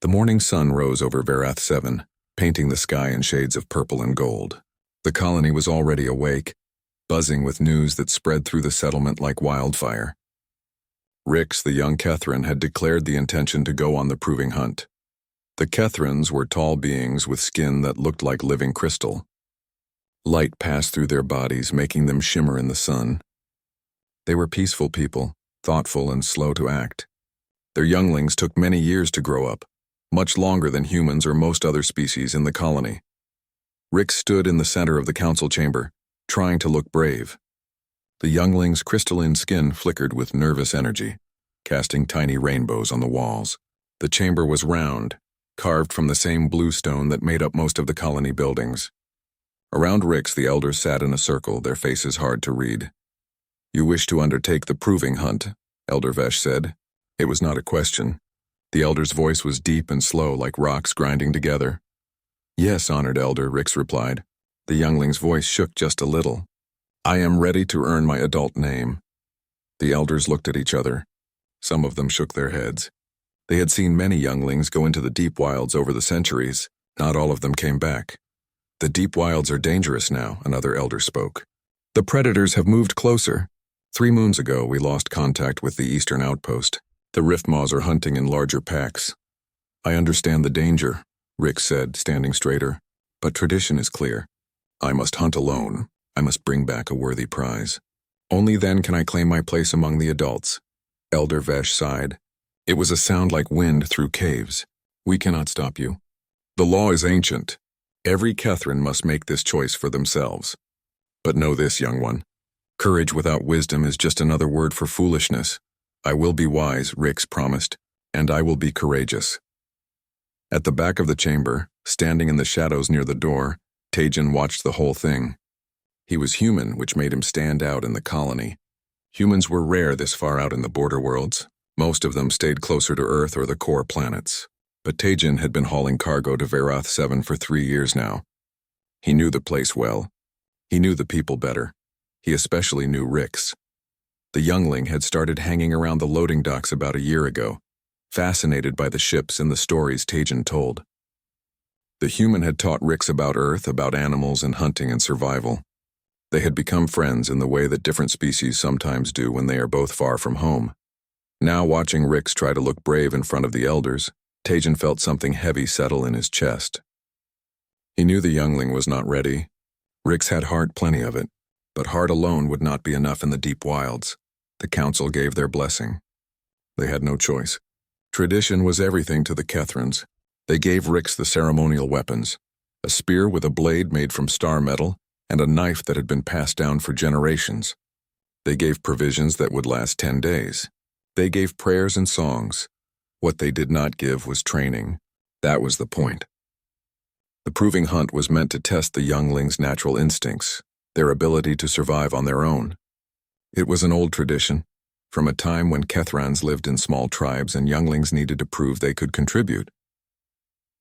The morning sun rose over Verath 7, painting the sky in shades of purple and gold. The colony was already awake, buzzing with news that spread through the settlement like wildfire. Rix, the young Kethran, had declared the intention to go on the proving hunt. The Kethrans were tall beings with skin that looked like living crystal. Light passed through their bodies, making them shimmer in the sun. They were peaceful people, thoughtful and slow to act. Their younglings took many years to grow up, much longer than humans or most other species in the colony. Rick stood in the center of the council chamber, trying to look brave. The youngling's crystalline skin flickered with nervous energy, casting tiny rainbows on the walls. The chamber was round, carved from the same blue stone that made up most of the colony buildings. Around Rix, the elders sat in a circle, their faces hard to read. "You wish to undertake the proving hunt," Elder Vesh said. It was not a question. The elder's voice was deep and slow, like rocks grinding together. "Yes, honored elder," Rix replied. The youngling's voice shook just a little. "I am ready to earn my adult name." The elders looked at each other. Some of them shook their heads. They had seen many younglings go into the deep wilds over the centuries. Not all of them came back. "The deep wilds are dangerous now," another elder spoke. "The predators have moved closer. 3 moons ago, we lost contact with the eastern outpost. The Riftmaws are hunting in larger packs." "I understand the danger," Rick said, standing straighter. "But tradition is clear. I must hunt alone. I must bring back a worthy prize. Only then can I claim my place among the adults." Elder Vesh sighed. It was a sound like wind through caves. "We cannot stop you. The law is ancient. Every Kethran must make this choice for themselves. But know this, young one. Courage without wisdom is just another word for foolishness. I will be wise," Rix promised, "and I will be courageous." At the back of the chamber, standing in the shadows near the door, Tejan watched the whole thing. He was human, which made him stand out in the colony. Humans were rare this far out in the border worlds. Most of them stayed closer to Earth or the core planets. But Tejan had been hauling cargo to Verath 7 for 3 years now. He knew the place well. He knew the people better. He especially knew Rix. The youngling had started hanging around the loading docks about a year ago, fascinated by the ships and the stories Tejan told. The human had taught Rix about Earth, about animals and hunting and survival. They had become friends in the way that different species sometimes do when they are both far from home. Now, watching Rix try to look brave in front of the elders, Tejan felt something heavy settle in his chest. He knew the youngling was not ready. Rix had heart, plenty of it, but heart alone would not be enough in the deep wilds. The council gave their blessing. They had no choice. Tradition was everything to the Kethrans. They gave Rix the ceremonial weapons, a spear with a blade made from star metal and a knife that had been passed down for generations. They gave provisions that would last 10 days. They gave prayers and songs. What they did not give was training. That was the point. The proving hunt was meant to test the younglings' natural instincts, their ability to survive on their own. It was an old tradition, from a time when Kethrans lived in small tribes and younglings needed to prove they could contribute.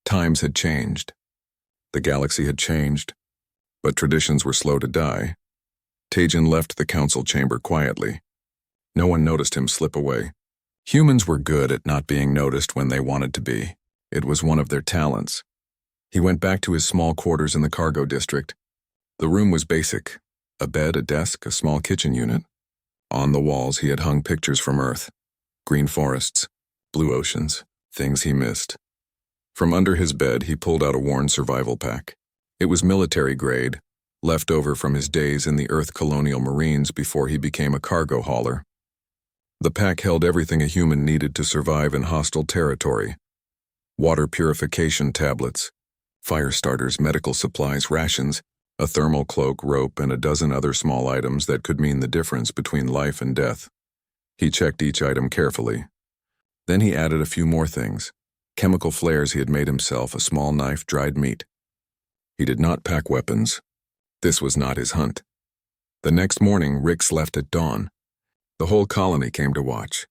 Times had changed. The galaxy had changed, but traditions were slow to die. Tejan left the council chamber quietly. No one noticed him slip away. Humans were good at not being noticed when they wanted to be. It was one of their talents. He went back to his small quarters in the cargo district. The room was basic: a bed, a desk, a small kitchen unit. On the walls he had hung pictures from Earth: green forests, blue oceans, things he missed. From under his bed he pulled out a worn survival pack. It was military grade, left over from his days in the Earth Colonial Marines before he became a cargo hauler. The pack held everything a human needed to survive in hostile territory: water purification tablets, fire starters, medical supplies, rations, a thermal cloak, rope, and a dozen other small items that could mean the difference between life and death. He checked each item carefully. Then he added a few more things: chemical flares he had made himself, a small knife, dried meat. He did not pack weapons. This was not his hunt. The next morning, Rix left at dawn. The whole colony came to watch.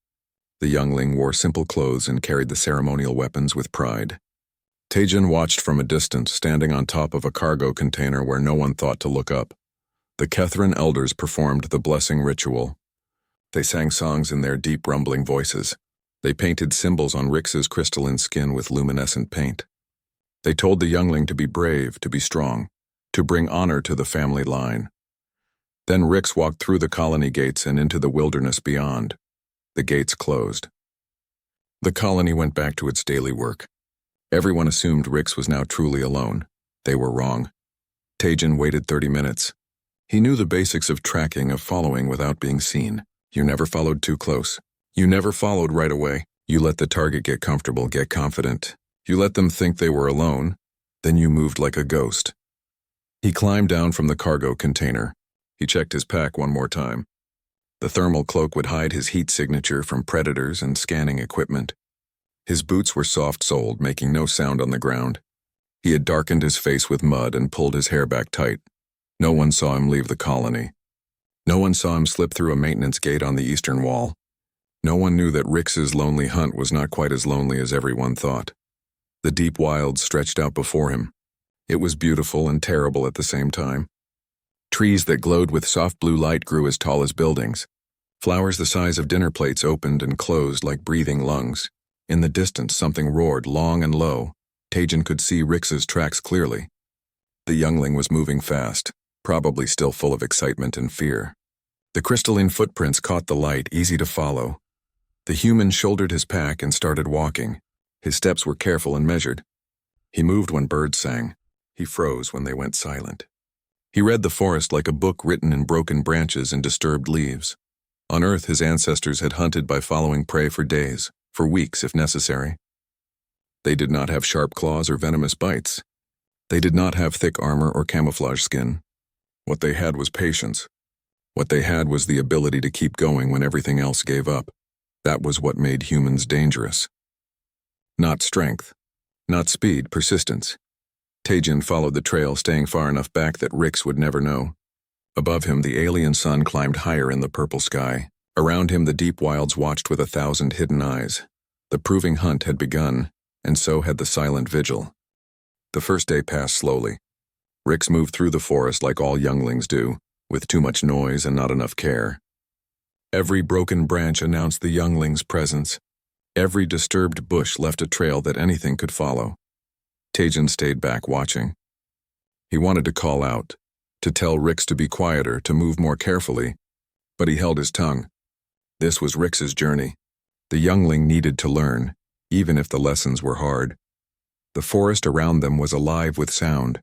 The youngling wore simple clothes and carried the ceremonial weapons with pride. Tejan watched from a distance, standing on top of a cargo container where no one thought to look up. The Kethran elders performed the blessing ritual. They sang songs in their deep, rumbling voices. They painted symbols on Rix's crystalline skin with luminescent paint. They told the youngling to be brave, to be strong, to bring honor to the family line. Then Rix walked through the colony gates and into the wilderness beyond. The gates closed. The colony went back to its daily work. Everyone assumed Rix was now truly alone. They were wrong. Tajin waited 30 minutes. He knew the basics of tracking, of following without being seen. You never followed too close. You never followed right away. You let the target get comfortable, get confident. You let them think they were alone. Then you moved like a ghost. He climbed down from the cargo container. He checked his pack one more time. The thermal cloak would hide his heat signature from predators and scanning equipment. His boots were soft-soled, making no sound on the ground. He had darkened his face with mud and pulled his hair back tight. No one saw him leave the colony. No one saw him slip through a maintenance gate on the eastern wall. No one knew that Rix's lonely hunt was not quite as lonely as everyone thought. The deep wilds stretched out before him. It was beautiful and terrible at the same time. Trees that glowed with soft blue light grew as tall as buildings. Flowers the size of dinner plates opened and closed like breathing lungs. In the distance, something roared, long and low. Tajin could see Rix's tracks clearly. The youngling was moving fast, probably still full of excitement and fear. The crystalline footprints caught the light, easy to follow. The human shouldered his pack and started walking. His steps were careful and measured. He moved when birds sang. He froze when they went silent. He read the forest like a book written in broken branches and disturbed leaves. On Earth, his ancestors had hunted by following prey for days, for weeks if necessary. They did not have sharp claws or venomous bites. They did not have thick armor or camouflage skin. What they had was patience. What they had was the ability to keep going when everything else gave up. That was what made humans dangerous. Not strength. Not speed, persistence. Tajin followed the trail, staying far enough back that Rix would never know. Above him, the alien sun climbed higher in the purple sky. Around him, the deep wilds watched with 1,000 hidden eyes. The proving hunt had begun, and so had the silent vigil. The first day passed slowly. Rix moved through the forest like all younglings do, with too much noise and not enough care. Every broken branch announced the youngling's presence. Every disturbed bush left a trail that anything could follow. Tajin stayed back watching. He wanted to call out, to tell Rix to be quieter, to move more carefully, but he held his tongue. This was Rix's journey. The youngling needed to learn, even if the lessons were hard. The forest around them was alive with sound.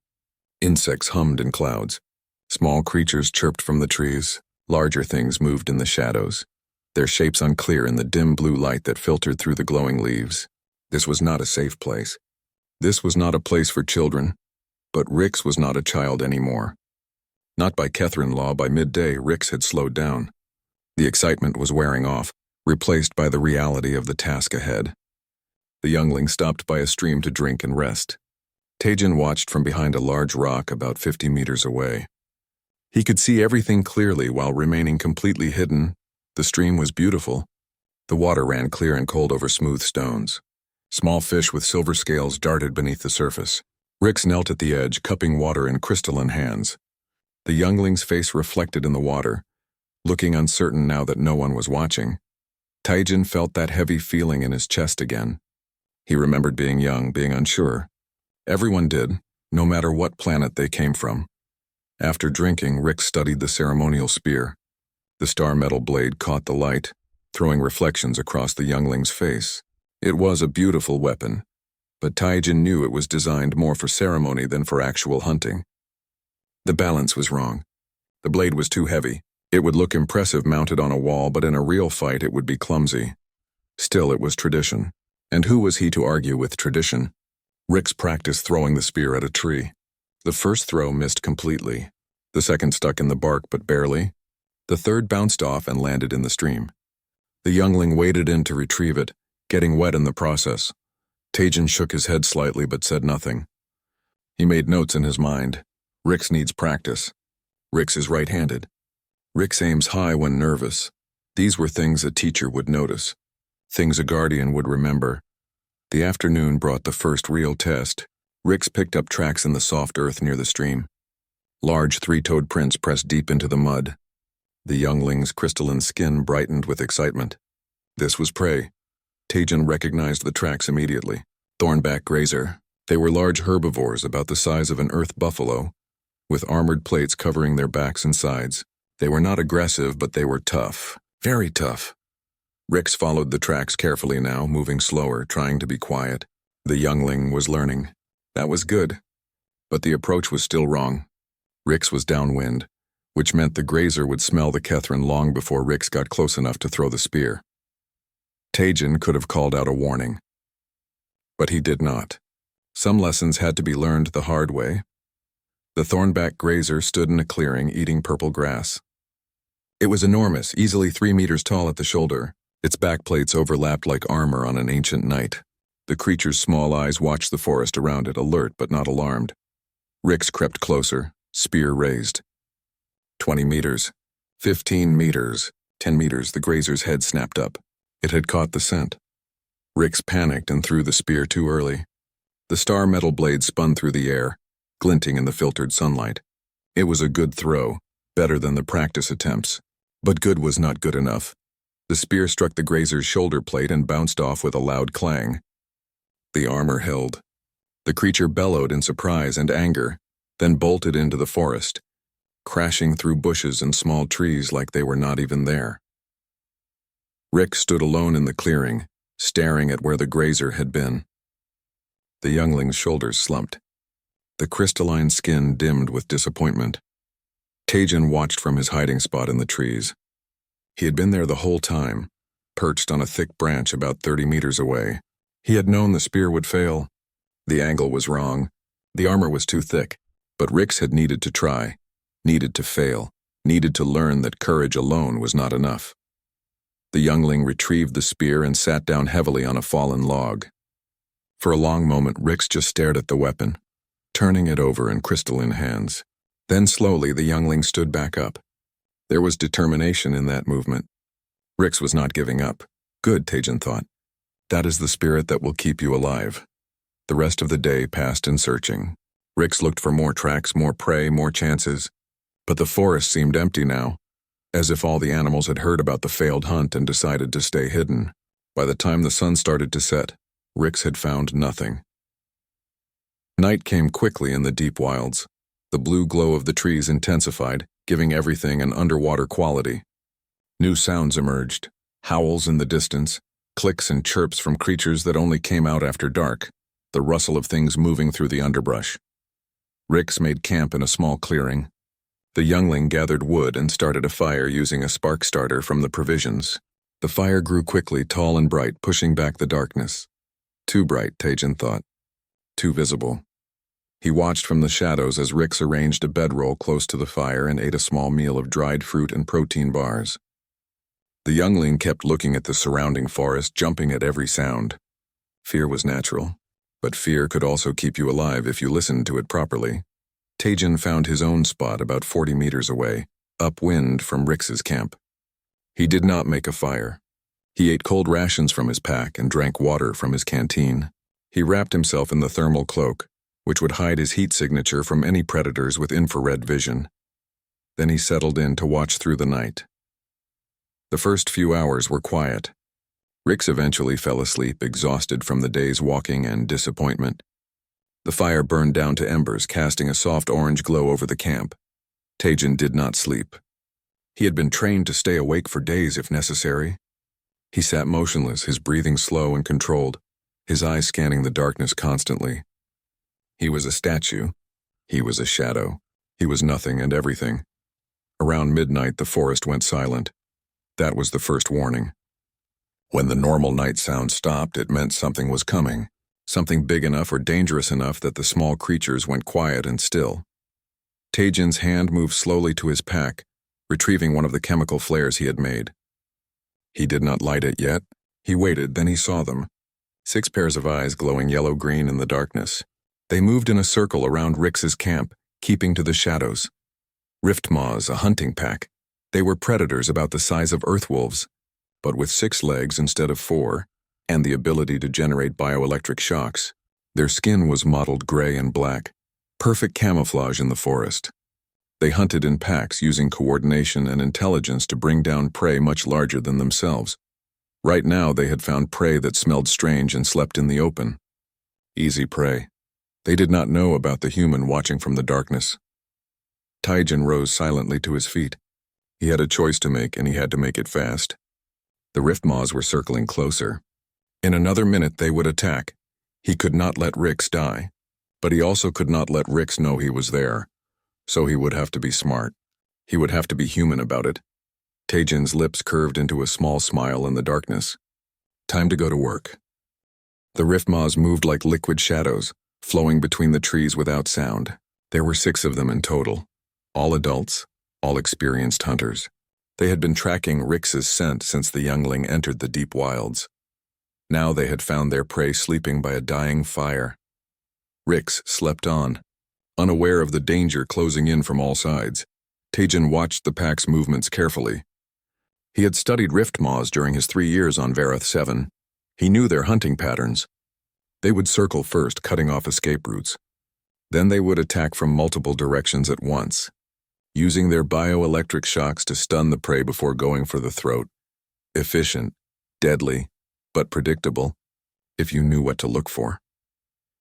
Insects hummed in clouds. Small creatures chirped from the trees. Larger things moved in the shadows, their shapes unclear in the dim blue light that filtered through the glowing leaves. This was not a safe place. This was not a place for children, but Rix was not a child anymore. Not by Catherine law, by midday, Rix had slowed down. The excitement was wearing off, replaced by the reality of the task ahead. The youngling stopped by a stream to drink and rest. Tajin watched from behind a large rock about 50 meters away. He could see everything clearly while remaining completely hidden. The stream was beautiful. The water ran clear and cold over smooth stones. Small fish with silver scales darted beneath the surface. Rix knelt at the edge, cupping water in crystalline hands. The youngling's face reflected in the water, looking uncertain now that no one was watching. Tajin felt that heavy feeling in his chest again. He remembered being young, being unsure. Everyone did, no matter what planet they came from. After drinking, Rix studied the ceremonial spear. The star metal blade caught the light, throwing reflections across the youngling's face. It was a beautiful weapon, but Tajin knew it was designed more for ceremony than for actual hunting. The balance was wrong. The blade was too heavy. It would look impressive mounted on a wall, but in a real fight it would be clumsy. Still, it was tradition. And who was he to argue with tradition? Rix practiced throwing the spear at a tree. The first throw missed completely. The second stuck in the bark, but barely. The third bounced off and landed in the stream. The youngling waded in to retrieve it, getting wet in the process. Tajin shook his head slightly but said nothing. He made notes in his mind. Rix needs practice. Rix is right-handed. Rix aims high when nervous. These were things a teacher would notice. Things a guardian would remember. The afternoon brought the first real test. Rix picked up tracks in the soft earth near the stream. Large three-toed prints pressed deep into the mud. The youngling's crystalline skin brightened with excitement. This was prey. Tajin recognized the tracks immediately. Thornback grazer. They were large herbivores about the size of an earth buffalo, with armored plates covering their backs and sides. They were not aggressive, but they were tough. Very tough. Rix followed the tracks carefully now, moving slower, trying to be quiet. The youngling was learning. That was good. But the approach was still wrong. Rix was downwind, which meant the grazer would smell the Kethrin long before Rix got close enough to throw the spear. Tajin could have called out a warning. But he did not. Some lessons had to be learned the hard way. The thornback grazer stood in a clearing, eating purple grass. It was enormous, easily 3 meters tall at the shoulder. Its backplates overlapped like armor on an ancient knight. The creature's small eyes watched the forest around it, alert but not alarmed. Rix crept closer, spear raised. 20 meters. 15 meters. 10 meters, the grazer's head snapped up. It had caught the scent. Rix panicked and threw the spear too early. The star metal blade spun through the air, glinting in the filtered sunlight. It was a good throw, better than the practice attempts. But good was not good enough. The spear struck the grazer's shoulder plate and bounced off with a loud clang. The armor held. The creature bellowed in surprise and anger, then bolted into the forest, crashing through bushes and small trees like they were not even there. Rix stood alone in the clearing, staring at where the grazer had been. The youngling's shoulders slumped. The crystalline skin dimmed with disappointment. Tajin watched from his hiding spot in the trees. He had been there the whole time, perched on a thick branch about 30 meters away. He had known the spear would fail. The angle was wrong. The armor was too thick. But Rix had needed to try, needed to fail, needed to learn that courage alone was not enough. The youngling retrieved the spear and sat down heavily on a fallen log. For a long moment, Rix just stared at the weapon, turning it over in crystalline hands. Then slowly the youngling stood back up. There was determination in that movement. Rix was not giving up. Good, Tajin thought. That is the spirit that will keep you alive. The rest of the day passed in searching. Rix looked for more tracks, more prey, more chances. But the forest seemed empty now, as if all the animals had heard about the failed hunt and decided to stay hidden. By the time the sun started to set, Rix had found nothing. Night came quickly in the deep wilds. The blue glow of the trees intensified, giving everything an underwater quality. New sounds emerged, howls in the distance, clicks and chirps from creatures that only came out after dark, the rustle of things moving through the underbrush. Rix made camp in a small clearing. The youngling gathered wood and started a fire using a spark starter from the provisions. The fire grew quickly, tall and bright, pushing back the darkness. Too bright, Tajin thought. Too visible. He watched from the shadows as Rix arranged a bedroll close to the fire and ate a small meal of dried fruit and protein bars. The youngling kept looking at the surrounding forest, jumping at every sound. Fear was natural, but fear could also keep you alive if you listened to it properly. Tajin found his own spot about 40 meters away, upwind from Rix's camp. He did not make a fire. He ate cold rations from his pack and drank water from his canteen. He wrapped himself in the thermal cloak, which would hide his heat signature from any predators with infrared vision. Then he settled in to watch through the night. The first few hours were quiet. Rix eventually fell asleep, exhausted from the day's walking and disappointment. The fire burned down to embers, casting a soft orange glow over the camp. Tajin did not sleep. He had been trained to stay awake for days if necessary. He sat motionless, his breathing slow and controlled, his eyes scanning the darkness constantly. He was a statue. He was a shadow. He was nothing and everything. Around midnight, the forest went silent. That was the first warning. When the normal night sound stopped, it meant something was coming, something big enough or dangerous enough that the small creatures went quiet and still. Tajin's hand moved slowly to his pack, retrieving one of the chemical flares he had made. He did not light it yet. He waited, then he saw them. 6 pairs of eyes glowing yellow-green in the darkness. They moved in a circle around Rix's camp, keeping to the shadows. Riftmaws, a hunting pack. They were predators about the size of earthwolves, but with 6 legs instead of 4, and the ability to generate bioelectric shocks. Their skin was mottled gray and black, perfect camouflage in the forest. They hunted in packs using coordination and intelligence to bring down prey much larger than themselves. Right now they had found prey that smelled strange and slept in the open. Easy prey. They did not know about the human watching from the darkness. Taijin rose silently to his feet. He had a choice to make, and he had to make it fast. The rift maws were circling closer. In another minute they would attack. He could not let Rix die, but he also could not let Rix know he was there. So he would have to be smart. He would have to be human about it. Taijin's lips curved into a small smile in the darkness. Time to go to work. The rift maws moved like liquid shadows, flowing between the trees without sound. There were 6 of them in total, all adults, all experienced hunters. They had been tracking Rix's scent since the youngling entered the deep wilds. Now they had found their prey sleeping by a dying fire. Rix slept on, unaware of the danger closing in from all sides. Taijin watched the pack's movements carefully. He had studied rift maws during his 3 years on Verath 7. He knew their hunting patterns. They would circle first, cutting off escape routes. Then they would attack from multiple directions at once, using their bioelectric shocks to stun the prey before going for the throat. Efficient, deadly, but predictable, if you knew what to look for.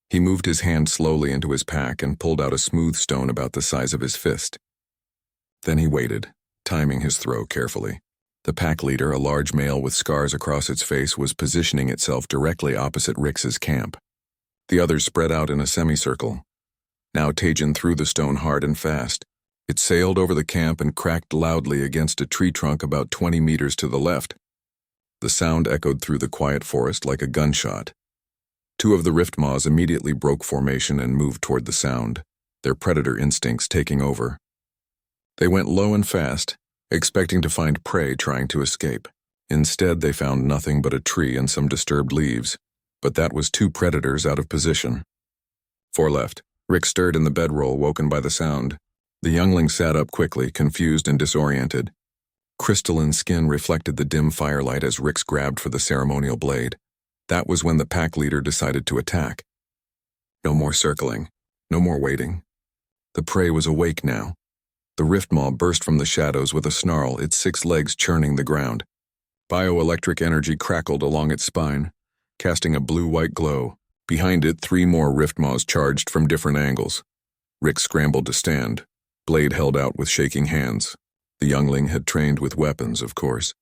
He moved his hand slowly into his pack and pulled out a smooth stone about the size of his fist. Then he waited, timing his throw carefully. The pack leader, a large male with scars across its face, was positioning itself directly opposite Rix's camp. The others spread out in a semicircle. Now Taijin threw the stone hard and fast. It sailed over the camp and cracked loudly against a tree trunk about 20 meters to the left. The sound echoed through the quiet forest like a gunshot. 2 of the rift maws immediately broke formation and moved toward the sound, their predator instincts taking over. They went low and fast, expecting to find prey trying to escape. Instead, they found nothing but a tree and some disturbed leaves, but that was 2 predators out of position. 4 left. Rix stirred in the bedroll, woken by the sound. The youngling sat up quickly, confused and disoriented. Crystalline skin reflected the dim firelight as Rix grabbed for the ceremonial blade. That was when the pack leader decided to attack. No more circling, no more waiting. The prey was awake now. The rift maw burst from the shadows with a snarl, its 6 legs churning the ground. Bioelectric energy crackled along its spine, casting a blue-white glow. Behind it, 3 more rift maws charged from different angles. Rix scrambled to stand, blade held out with shaking hands. The youngling had trained with weapons, of course.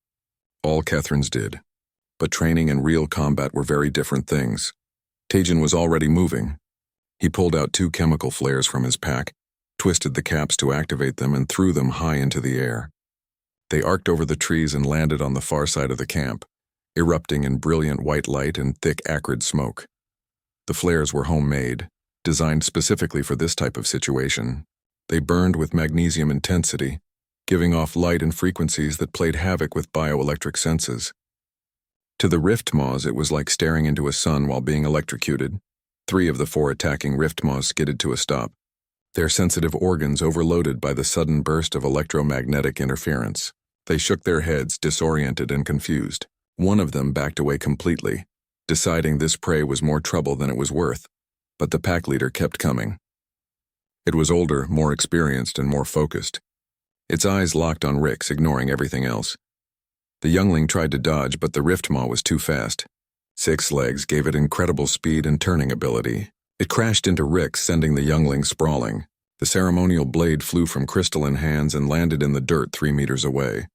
All Kethrins did. But training and real combat were very different things. Taijin was already moving. He pulled out 2 chemical flares from his pack, twisted the caps to activate them, and threw them high into the air. They arced over the trees and landed on the far side of the camp, erupting in brilliant white light and thick, acrid smoke. The flares were homemade, designed specifically for this type of situation. They burned with magnesium intensity, giving off light and frequencies that played havoc with bioelectric senses. To the rift maws, it was like staring into a sun while being electrocuted. 3 of the 4 attacking rift maws skidded to a stop, their sensitive organs overloaded by the sudden burst of electromagnetic interference. They shook their heads, disoriented and confused. One of them backed away completely, deciding this prey was more trouble than it was worth, but the pack leader kept coming. It was older, more experienced, and more focused. Its eyes locked on Rix, ignoring everything else. The youngling tried to dodge, but the rift maw was too fast. 6 legs gave it incredible speed and turning ability. It crashed into Rix, sending the youngling sprawling. The ceremonial blade flew from crystalline hands and landed in the dirt 3 meters away.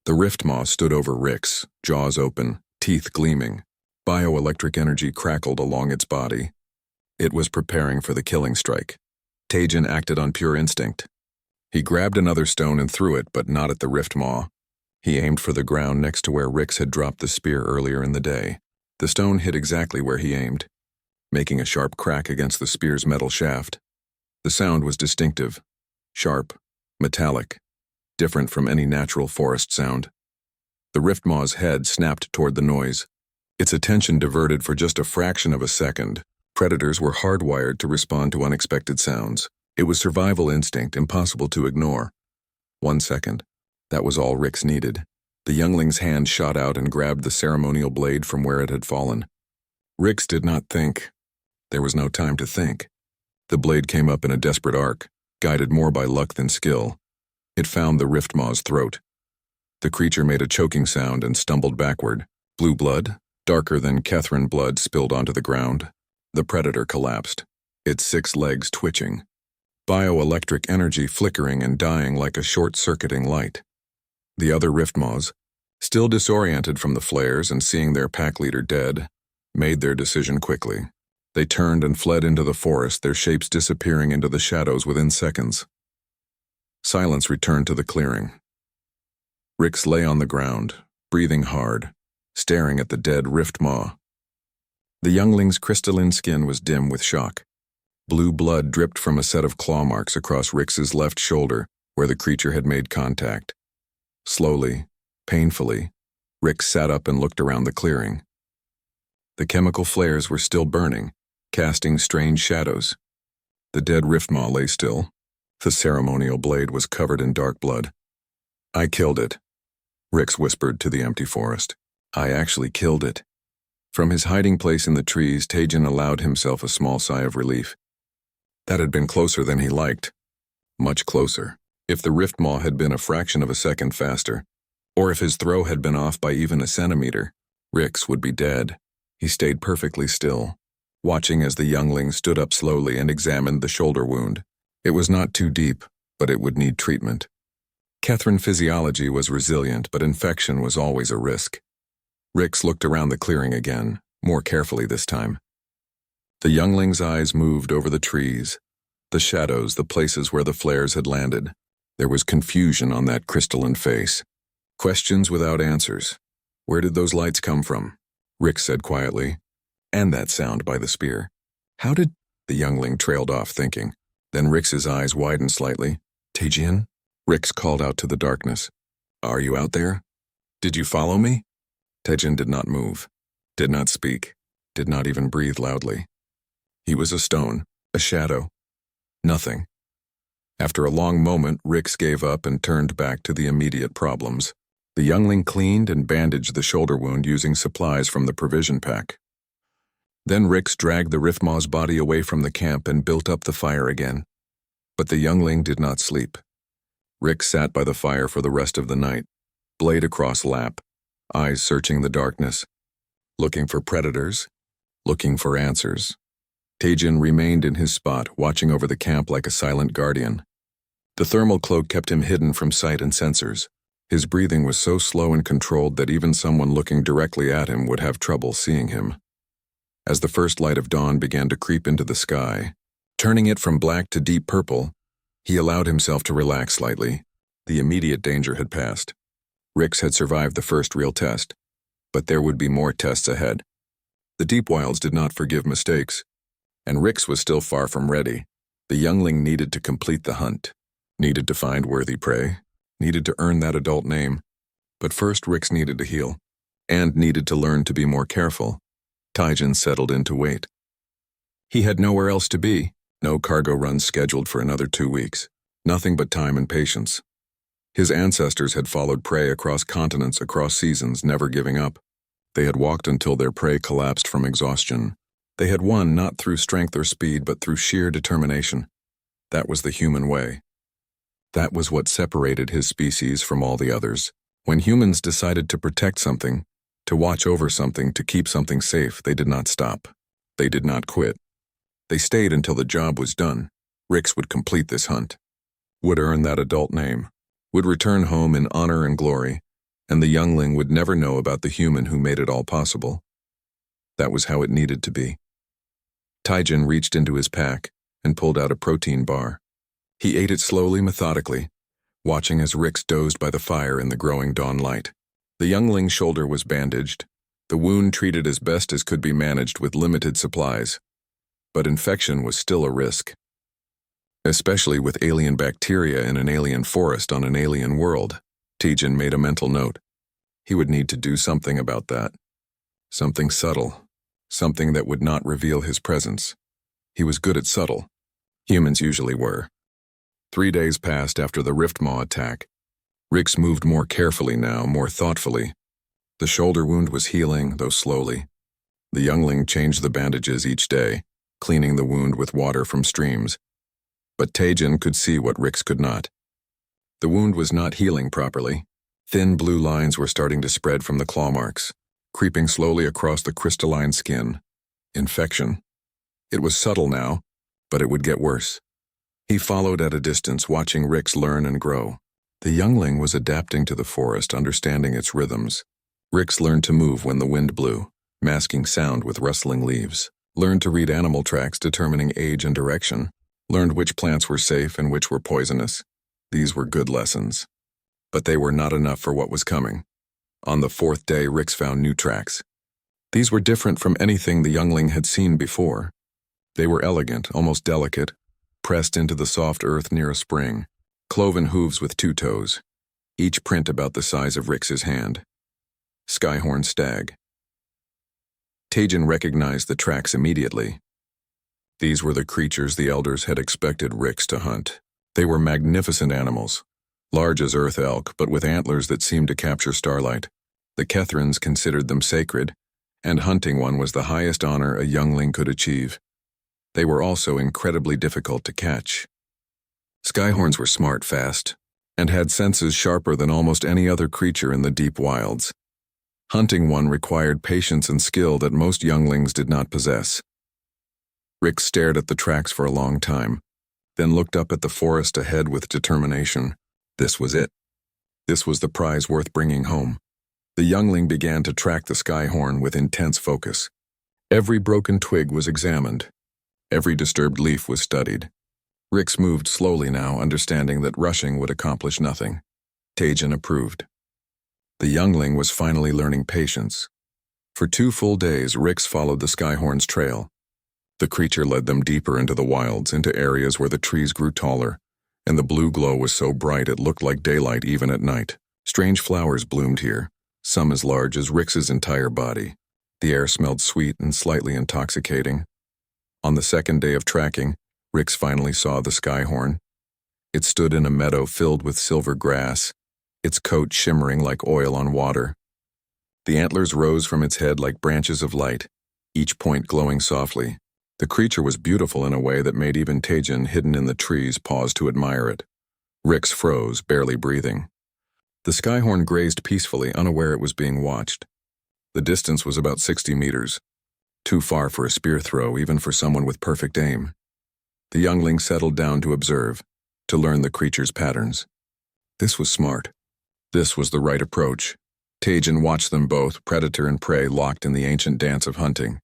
The rift maw stood over Rix, jaws open, teeth gleaming. Bioelectric energy crackled along its body. It was preparing for the killing strike. Taijin acted on pure instinct. He grabbed another stone and threw it, but not at the rift maw. He aimed for the ground next to where Rix had dropped the spear earlier in the day. The stone hit exactly where he aimed, making a sharp crack against the spear's metal shaft. The sound was distinctive, sharp, metallic, different from any natural forest sound. The rift maw's head snapped toward the noise. Its attention diverted for just a fraction of a second. Predators were hardwired to respond to unexpected sounds. It was survival instinct, impossible to ignore. 1 second. That was all Rix needed. The youngling's hand shot out and grabbed the ceremonial blade from where it had fallen. Rix did not think. There was no time to think. The blade came up in a desperate arc, guided more by luck than skill. It found the rift maw's throat. The creature made a choking sound and stumbled backward, Blue blood, darker than Catherine blood, spilled onto the ground. The predator collapsed, its 6 legs twitching, bioelectric energy flickering and dying like a short-circuiting light. The other riftmaws, still disoriented from the flares and seeing their pack leader dead, made their decision quickly. They turned and fled into the forest, their shapes disappearing into the shadows within seconds. Silence returned to the clearing. Rix lay on the ground, breathing hard, staring at the dead riftmaw. The youngling's crystalline skin was dim with shock. Blue blood dripped from a set of claw marks across Rix's left shoulder where the creature had made contact. Slowly, painfully, Rix sat up and looked around the clearing. The chemical flares were still burning, casting strange shadows. The dead riftmaw lay still. The ceremonial blade was covered in dark blood. "I killed it," Rix whispered to the empty forest. "I actually killed it." From his hiding place in the trees, Tajin allowed himself a small sigh of relief. That had been closer than he liked. Much closer. If the riftmaw had been a fraction of a second faster, or if his throw had been off by even a centimeter, Rix would be dead. He stayed perfectly still, watching as the youngling stood up slowly and examined the shoulder wound. It was not too deep, but it would need treatment. Catherine physiology was resilient, but infection was always a risk. Rix looked around the clearing again, more carefully this time. The youngling's eyes moved over the trees, the shadows, the places where the flares had landed. There was confusion on that crystalline face. Questions without answers. Where did those lights come from? Rix said quietly. And that sound by the spear. How did... The youngling trailed off thinking. Then Rix's eyes widened slightly. "Tajin?" Rix called out to the darkness. "Are you out there? Did you follow me?" Tajin did not move, did not speak, did not even breathe loudly. He was a stone, a shadow. Nothing. After a long moment, Rix gave up and turned back to the immediate problems. The youngling cleaned and bandaged the shoulder wound using supplies from the provision pack. Then Rix dragged the riftmaw's body away from the camp and built up the fire again. But the youngling did not sleep. Rix sat by the fire for the rest of the night, blade across lap, eyes searching the darkness, looking for predators, looking for answers. Tajin remained in his spot, watching over the camp like a silent guardian. The thermal cloak kept him hidden from sight and sensors. His breathing was so slow and controlled that even someone looking directly at him would have trouble seeing him. As the first light of dawn began to creep into the sky, turning it from black to deep purple, he allowed himself to relax slightly. The immediate danger had passed. Rix had survived the first real test, but there would be more tests ahead. The deep wilds did not forgive mistakes, and Rix was still far from ready. The youngling needed to complete the hunt, needed to find worthy prey, needed to earn that adult name. But first Rix needed to heal, and needed to learn to be more careful. Tajin settled in to wait. He had nowhere else to be, no cargo runs scheduled for another 2 weeks, nothing but time and patience. His ancestors had followed prey across continents, across seasons, never giving up. They had walked until their prey collapsed from exhaustion. They had won not through strength or speed, but through sheer determination. That was the human way. That was what separated his species from all the others. When humans decided to protect something, to watch over something, to keep something safe, they did not stop. They did not quit. They stayed until the job was done. Rix would complete this hunt, would earn that adult name, would return home in honor and glory, and the youngling would never know about the human who made it all possible. That was how it needed to be. Tajin reached into his pack and pulled out a protein bar. He ate it slowly, methodically, watching as Rix dozed by the fire in the growing dawn light. The youngling's shoulder was bandaged, the wound treated as best as could be managed with limited supplies. But infection was still a risk, especially with alien bacteria in an alien forest on an alien world. Tajin made a mental note. He would need to do something about that. Something subtle, something that would not reveal his presence. He was good at subtle. Humans usually were. 3 days passed after the Riftmaw attack. Rix moved more carefully now, more thoughtfully. The shoulder wound was healing, though slowly. The youngling changed the bandages each day, cleaning the wound with water from streams. But Tajin could see what Rix could not. The wound was not healing properly. Thin blue lines were starting to spread from the claw marks. creeping slowly across the crystalline skin. Infection. It was subtle now, but it would get worse. He followed at a distance, watching Rix learn and grow. The youngling was adapting to the forest, understanding its rhythms. Rix learned to move when the wind blew, masking sound with rustling leaves. Learned to read animal tracks, determining age and direction. Learned which plants were safe and which were poisonous. These were good lessons. But they were not enough for what was coming. On the fourth day, Rix found new tracks. These were different from anything the youngling had seen before. They were elegant, almost delicate, pressed into the soft earth near a spring. Cloven hooves with 2 toes, each print about the size of Rix's hand. Skyhorn stag. Tajin recognized the tracks immediately. These were the creatures the elders had expected Rix to hunt. They were magnificent animals, large as earth elk, but with antlers that seemed to capture starlight. The Kethrans considered them sacred, and hunting one was the highest honor a youngling could achieve. They were also incredibly difficult to catch. Skyhorns were smart, fast, and had senses sharper than almost any other creature in the deep wilds. Hunting one required patience and skill that most younglings did not possess. Rix stared at the tracks for a long time, then looked up at the forest ahead with determination. This was it. This was the prize worth bringing home. The youngling began to track the skyhorn with intense focus. Every broken twig was examined. Every disturbed leaf was studied. Rix moved slowly now, understanding that rushing would accomplish nothing. Tajin approved. The youngling was finally learning patience. For 2 full days, Rix followed the skyhorn's trail. The creature led them deeper into the wilds, into areas where the trees grew taller, and the blue glow was so bright it looked like daylight even at night. Strange flowers bloomed here, some as large as Rix's entire body. The air smelled sweet and slightly intoxicating. On the 2nd day of tracking, Rix finally saw the skyhorn. It stood in a meadow filled with silver grass, its coat shimmering like oil on water. The antlers rose from its head like branches of light, each point glowing softly. The creature was beautiful in a way that made even Tajin, hidden in the trees, pause to admire it. Rix froze, barely breathing. The skyhorn grazed peacefully, unaware it was being watched. The distance was about 60 meters. Too far for a spear throw, even for someone with perfect aim. The youngling settled down to observe, to learn the creature's patterns. This was smart. This was the right approach. Tajin watched them both, predator and prey, locked in the ancient dance of hunting.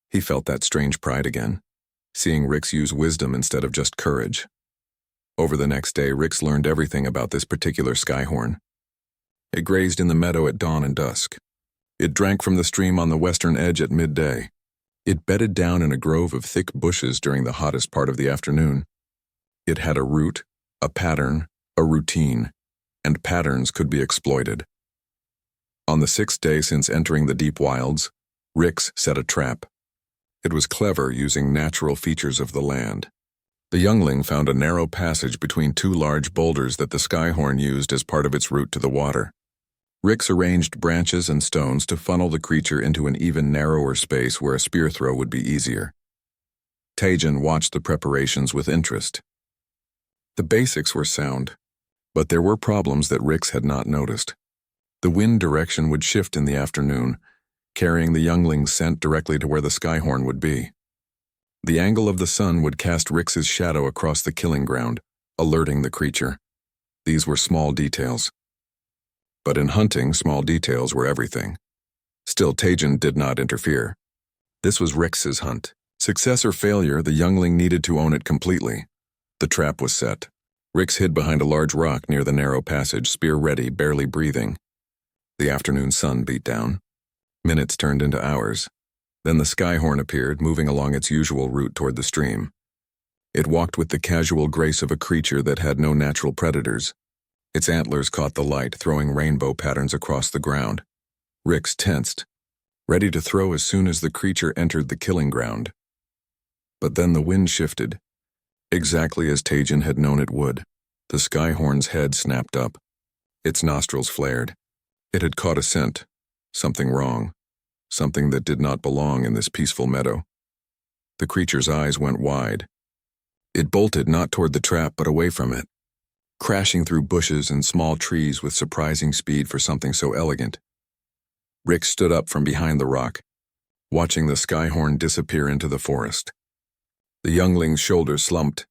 He felt that strange pride again, seeing Rix use wisdom instead of just courage. Over the next day, Rix learned everything about this particular skyhorn. It grazed in the meadow at dawn and dusk. It drank from the stream on the western edge at midday. It bedded down in a grove of thick bushes during the hottest part of the afternoon. It had a route, a pattern, a routine, and patterns could be exploited. On the 6th day since entering the deep wilds, Rix set a trap. It was clever, using natural features of the land. The youngling found a narrow passage between 2 large boulders that the skyhorn used as part of its route to the water. Rix arranged branches and stones to funnel the creature into an even narrower space where a spear throw would be easier. Tajin watched the preparations with interest. The basics were sound, but there were problems that Rix had not noticed. The wind direction would shift in the afternoon, carrying the youngling's scent directly to where the skyhorn would be. The angle of the sun would cast Rix's shadow across the killing ground, alerting the creature. These were small details. But in hunting, small details were everything. Still, Tajin did not interfere. This was Rix's hunt. Success or failure, the youngling needed to own it completely. The trap was set. Rix hid behind a large rock near the narrow passage, spear ready, barely breathing. The afternoon sun beat down. Minutes turned into hours. Then the skyhorn appeared, moving along its usual route toward the stream. It walked with the casual grace of a creature that had no natural predators. Its antlers caught the light, throwing rainbow patterns across the ground. Rix tensed, ready to throw as soon as the creature entered the killing ground. But then the wind shifted, exactly as Tajin had known it would. The skyhorn's head snapped up. Its nostrils flared. It had caught a scent. Something wrong. Something that did not belong in this peaceful meadow. The creature's eyes went wide. It bolted not toward the trap but away from it, crashing through bushes and small trees with surprising speed for something so elegant. Rick stood up from behind the rock, watching the skyhorn disappear into the forest. The youngling's shoulders slumped.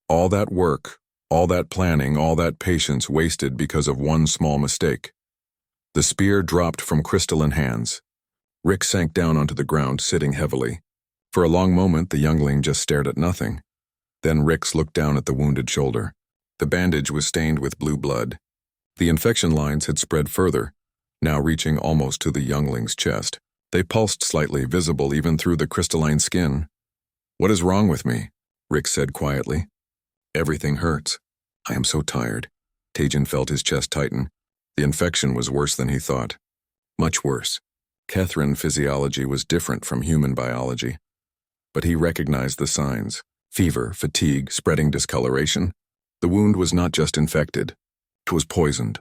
All that work, all that planning, all that patience wasted because of one small mistake. The spear dropped from crystalline hands. Rick sank down onto the ground, sitting heavily. For a long moment, the youngling just stared at nothing. Then Rick looked down at the wounded shoulder. The bandage was stained with blue blood. The infection lines had spread further, now reaching almost to the youngling's chest. They pulsed slightly, visible even through the crystalline skin. "What is wrong with me?" Rick said quietly. "Everything hurts. I am so tired." Tajan felt his chest tighten. The infection was worse than he thought. Much worse. Catherine physiology was different from human biology. But he recognized the signs. Fever, fatigue, spreading discoloration. The wound was not just infected. It was poisoned.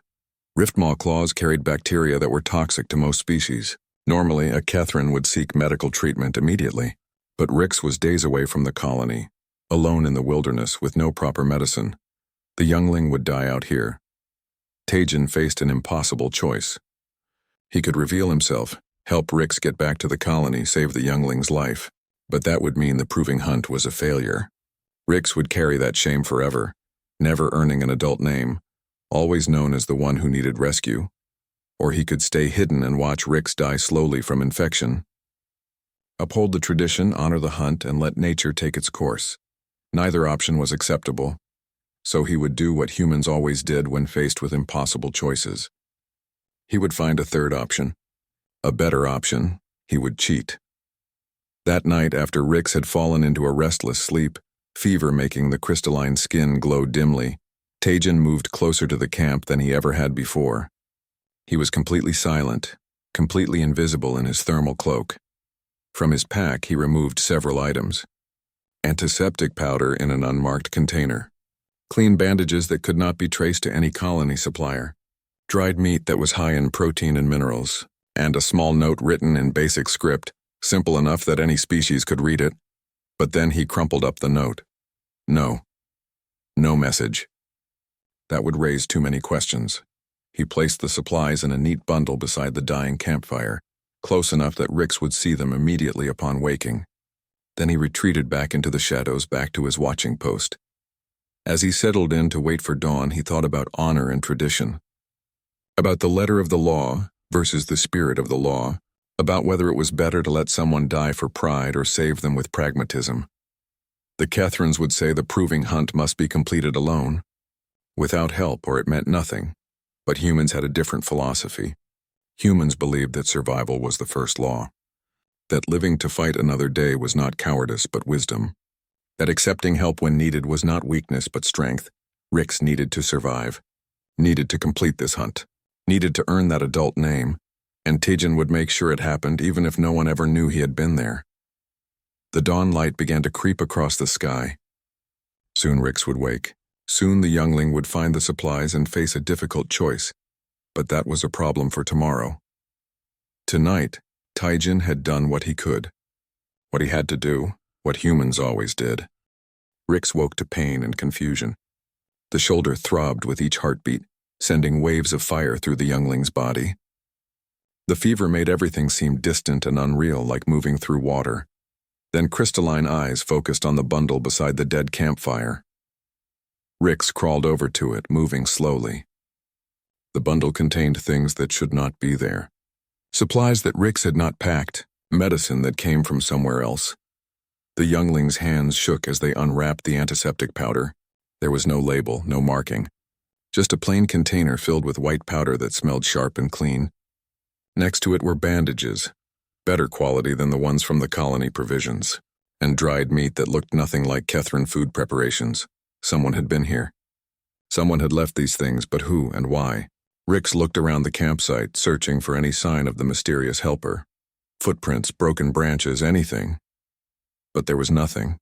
Riftmaw claws carried bacteria that were toxic to most species. Normally, a Catherine would seek medical treatment immediately. But Rick's was days away from the colony, alone in the wilderness with no proper medicine. The youngling would die out here. Tajan faced an impossible choice. He could reveal himself, help Rick's get back to the colony, save the youngling's life. But that would mean the proving hunt was a failure. Rick's would carry that shame forever, never earning an adult name, always known as the one who needed rescue. Or he could stay hidden and watch Rick's die slowly from infection. Uphold the tradition, honor the hunt, and let nature take its course. Neither option was acceptable, so he would do what humans always did when faced with impossible choices. He would find a third option. A better option. He would cheat. That night, after Rick's had fallen into a restless sleep, fever making the crystalline skin glow dimly, Tajan moved closer to the camp than he ever had before. He was completely silent, completely invisible in his thermal cloak. From his pack, he removed several items. Antiseptic powder in an unmarked container. Clean bandages that could not be traced to any colony supplier. Dried meat that was high in protein and minerals. And a small note written in basic script, simple enough that any species could read it. But then he crumpled up the note. No. No message. That would raise too many questions. He placed the supplies in a neat bundle beside the dying campfire, close enough that Rick would see them immediately upon waking. Then he retreated back into the shadows, back to his watching post. As he settled in to wait for dawn, he thought about honor and tradition. About the letter of the law versus the spirit of the law. About whether it was better to let someone die for pride or save them with pragmatism. The Catherines would say the proving hunt must be completed alone, without help, or it meant nothing. But humans had a different philosophy. Humans believed that survival was the first law. That living to fight another day was not cowardice but wisdom. That accepting help when needed was not weakness but strength. Rick's needed to survive. Needed to complete this hunt. Needed to earn that adult name. And Tajan would make sure it happened even if no one ever knew he had been there. The dawn light began to creep across the sky. Soon Rick would wake. Soon the youngling would find the supplies and face a difficult choice. But that was a problem for tomorrow. Tonight, Tajan had done what he could. What he had to do, what humans always did. Rick woke to pain and confusion. The shoulder throbbed with each heartbeat, sending waves of fire through the youngling's body. The fever made everything seem distant and unreal, like moving through water. Then crystalline eyes focused on the bundle beside the dead campfire. Rick crawled over to it, moving slowly. The bundle contained things that should not be there. Supplies that Rick had not packed, medicine that came from somewhere else. The youngling's hands shook as they unwrapped the antiseptic powder. There was no label, no marking. Just a plain container filled with white powder that smelled sharp and clean. Next to it were bandages, better quality than the ones from the colony provisions, and dried meat that looked nothing like Catherine food preparations. Someone had been here. Someone had left these things, but who and why? Rick looked around the campsite, searching for any sign of the mysterious helper. Footprints, broken branches, anything. But there was nothing.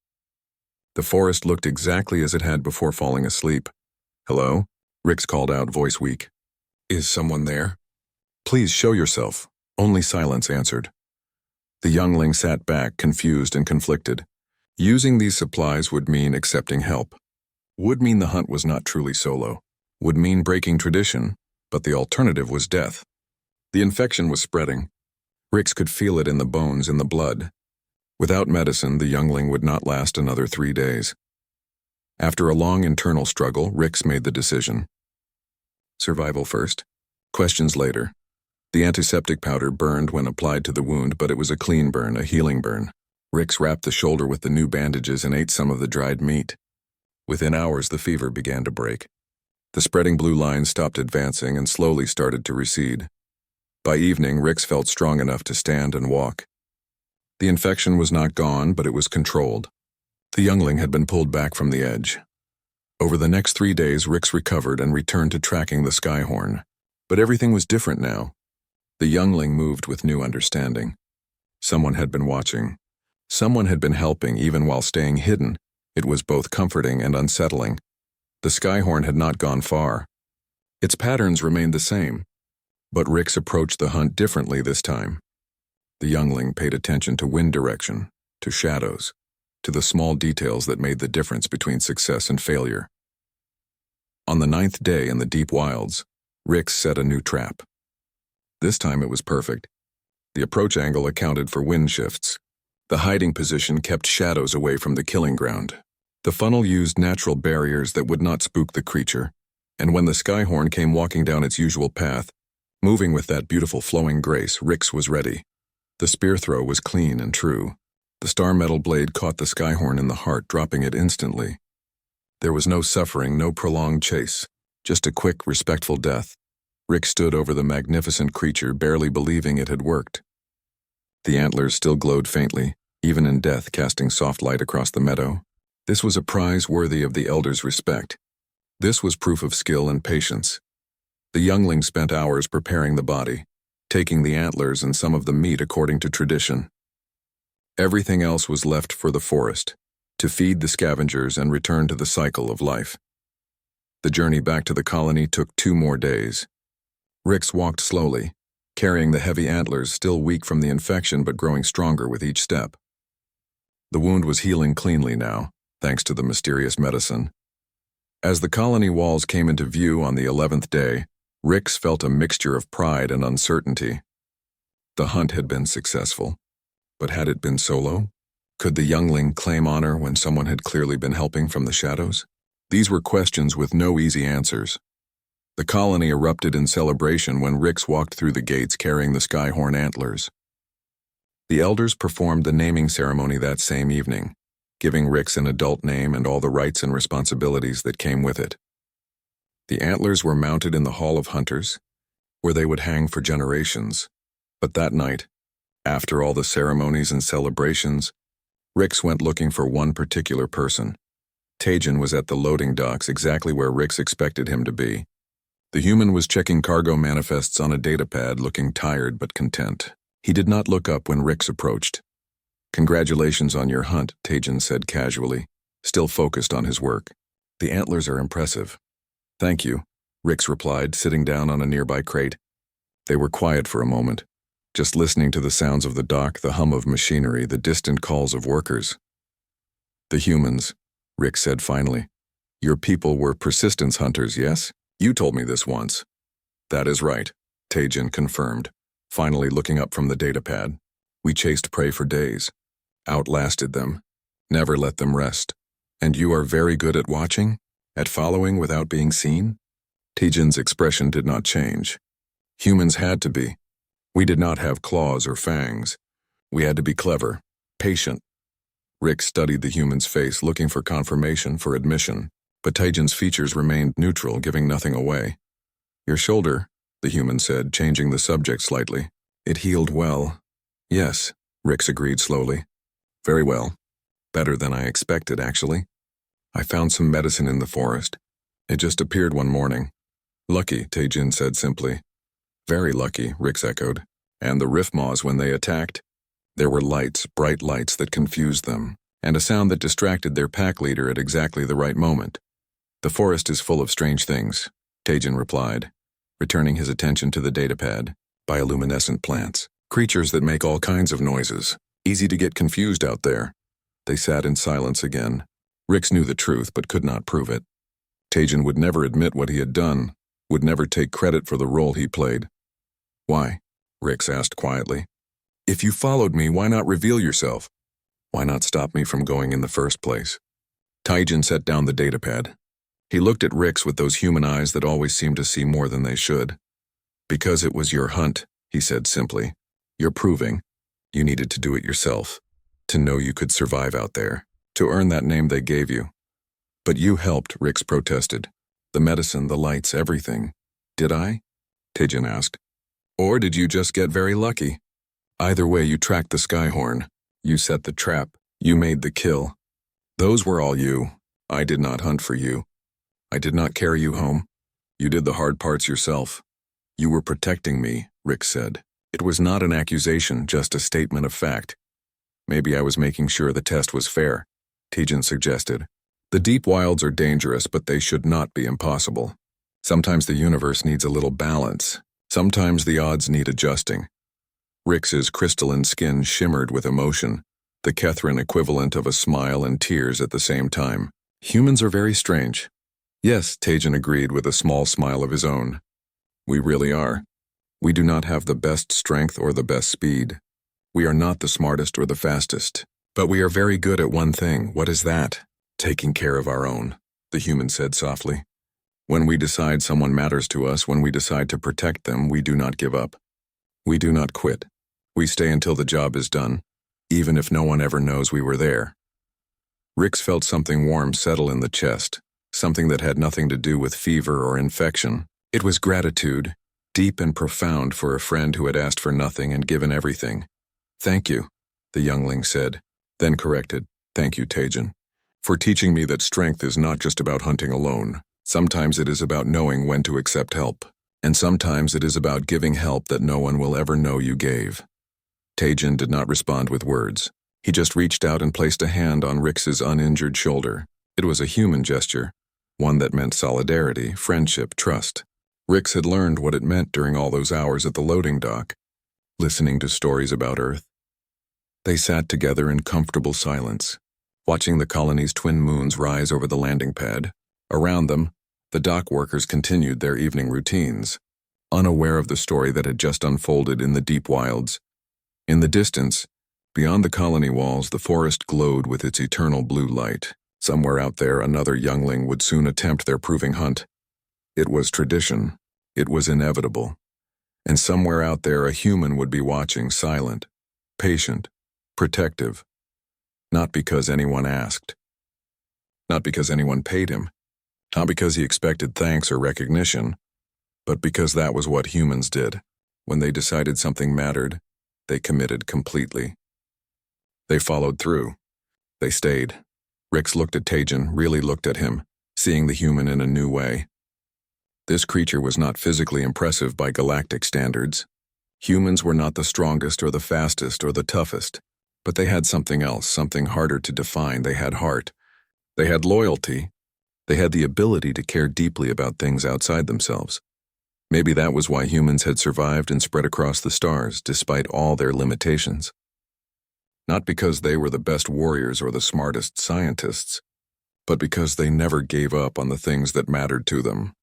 The forest looked exactly as it had before falling asleep. "Hello?" Rick called out, voice weak. "Is someone there?" "Please show yourself." Only silence answered. The youngling sat back, confused and conflicted. Using these supplies would mean accepting help. Would mean the hunt was not truly solo. Would mean breaking tradition, but the alternative was death. The infection was spreading. Rix could feel it in the bones, in the blood. Without medicine, the youngling would not last another 3 days. After a long internal struggle, Rix made the decision. Survival first. Questions later. The antiseptic powder burned when applied to the wound, but it was a clean burn, a healing burn. Rix wrapped the shoulder with the new bandages and ate some of the dried meat. Within hours, the fever began to break. The spreading blue lines stopped advancing and slowly started to recede. By evening, Rix felt strong enough to stand and walk. The infection was not gone, but it was controlled. The youngling had been pulled back from the edge. Over the next 3 days, Rix recovered and returned to tracking the Skyhorn. But everything was different now. The youngling moved with new understanding. Someone had been watching. Someone had been helping even while staying hidden. It was both comforting and unsettling. The Skyhorn had not gone far. Its patterns remained the same. But Rix approached the hunt differently this time. The youngling paid attention to wind direction, to shadows, to the small details that made the difference between success and failure. On the 9th day in the deep wilds, Rix set a new trap. This time it was perfect. The approach angle accounted for wind shifts. The hiding position kept shadows away from the killing ground. The funnel used natural barriers that would not spook the creature, and when the Skyhorn came walking down its usual path, moving with that beautiful flowing grace, Rix was ready. The spear throw was clean and true. The star metal blade caught the Skyhorn in the heart, dropping it instantly. There was no suffering, no prolonged chase, just a quick, respectful death. Rix stood over the magnificent creature, barely believing it had worked. The antlers still glowed faintly, even in death, casting soft light across the meadow. This was a prize worthy of the elder's respect. This was proof of skill and patience. The youngling spent hours preparing the body, taking the antlers and some of the meat according to tradition. Everything else was left for the forest, to feed the scavengers and return to the cycle of life. The journey back to the colony took 2 more days. Rix walked slowly, carrying the heavy antlers, still weak from the infection but growing stronger with each step. The wound was healing cleanly now, thanks to the mysterious medicine. As the colony walls came into view on the 11th day, Rix felt a mixture of pride and uncertainty. The hunt had been successful, but had it been solo? Could the youngling claim honor when someone had clearly been helping from the shadows? These were questions with no easy answers. The colony erupted in celebration when Rix walked through the gates carrying the Skyhorn antlers. The elders performed the naming ceremony that same evening, giving Rix an adult name and all the rights and responsibilities that came with it. The antlers were mounted in the Hall of Hunters, where they would hang for generations. But that night, after all the ceremonies and celebrations, Rix went looking for one particular person. Tajin was at the loading docks, exactly where Rix expected him to be. The human was checking cargo manifests on a datapad, looking tired but content. He did not look up when Rix approached. "Congratulations on your hunt," Tajin said casually, still focused on his work. "The antlers are impressive." "Thank you," Rix replied, sitting down on a nearby crate. They were quiet for a moment, just listening to the sounds of the dock, the hum of machinery, the distant calls of workers. "The humans," Rix said finally. "Your people were persistence hunters, yes? You told me this once." "That is right," Tajin confirmed, finally looking up from the datapad. "We chased prey for days, outlasted them, never let them rest. And you are very good at watching? At following without being seen?" Tajin's expression did not change. "Humans had to be. We did not have claws or fangs. We had to be clever, patient." Rix studied the human's face, looking for confirmation, for admission, but Tajin's features remained neutral, giving nothing away. "Your shoulder," the human said, changing the subject slightly. "It healed well." "Yes," Rix agreed slowly. "Very well. Better than I expected, actually. I found some medicine in the forest. It just appeared one morning." "Lucky," Tajin said simply. "Very lucky," Rix echoed. "And the Riffmaws, when they attacked? There were lights, bright lights that confused them, and a sound that distracted their pack leader at exactly the right moment." "The forest is full of strange things," Tajin replied, returning his attention to the datapad. "Bioluminescent plants, creatures that make all kinds of noises. Easy to get confused out there." They sat in silence again. Rix knew the truth but could not prove it. Tajin would never admit what he had done, would never take credit for the role he played. Why? Rix asked quietly. If you followed me, why not reveal yourself? Why not stop me from going in the first place? Taijin set down the datapad. He looked at Rix with those human eyes that always seem to see more than they should. Because it was your hunt, he said simply. You're proving. You needed to do it yourself. To know you could survive out there. To earn that name they gave you. But you helped, Rix protested. The medicine, the lights, everything. Did I? Taijin asked. Or did you just get very lucky? Either way, you tracked the Skyhorn. You set the trap. You made the kill. Those were all you. I did not hunt for you. I did not carry you home. You did the hard parts yourself. You were protecting me, Rix said. It was not an accusation, just a statement of fact. Maybe I was making sure the test was fair, Taijin suggested. The deep wilds are dangerous, but they should not be impossible. Sometimes the universe needs a little balance. Sometimes the odds need adjusting. Rix's crystalline skin shimmered with emotion, the Kethrin equivalent of a smile and tears at the same time. Humans are very strange. Yes, Taijin agreed with a small smile of his own. We really are. We do not have the best strength or the best speed. We are not the smartest or the fastest. But we are very good at one thing. What is that? Taking care of our own, the human said softly. When we decide someone matters to us, when we decide to protect them, we do not give up. We do not quit. We stay until the job is done, even if no one ever knows we were there. Rix felt something warm settle in the chest, something that had nothing to do with fever or infection. It was gratitude, deep and profound for a friend who had asked for nothing and given everything. Thank you, the youngling said, then corrected, thank you, Taijin, for teaching me that strength is not just about hunting alone. Sometimes it is about knowing when to accept help, and sometimes it is about giving help that no one will ever know you gave. Taijin did not respond with words. He just reached out and placed a hand on Rix's uninjured shoulder. It was a human gesture, one that meant solidarity, friendship, trust. Rix had learned what it meant during all those hours at the loading dock, listening to stories about Earth. They sat together in comfortable silence, watching the colony's twin moons rise over the landing pad. Around them, the dock workers continued their evening routines, unaware of the story that had just unfolded in the deep wilds. In the distance, beyond the colony walls, the forest glowed with its eternal blue light. Somewhere out there, another youngling would soon attempt their proving hunt. It was tradition. It was inevitable. And somewhere out there, a human would be watching, silent, patient, protective. Not because anyone asked. Not because anyone paid him. Not because he expected thanks or recognition. But because that was what humans did. When they decided something mattered, they committed completely. They followed through. They stayed. Rix looked at Taijin, really looked at him, seeing the human in a new way. This creature was not physically impressive by galactic standards. Humans were not the strongest or the fastest or the toughest, but they had something else, something harder to define. They had heart. They had loyalty. They had the ability to care deeply about things outside themselves. Maybe that was why humans had survived and spread across the stars, despite all their limitations. Not because they were the best warriors or the smartest scientists, but because they never gave up on the things that mattered to them.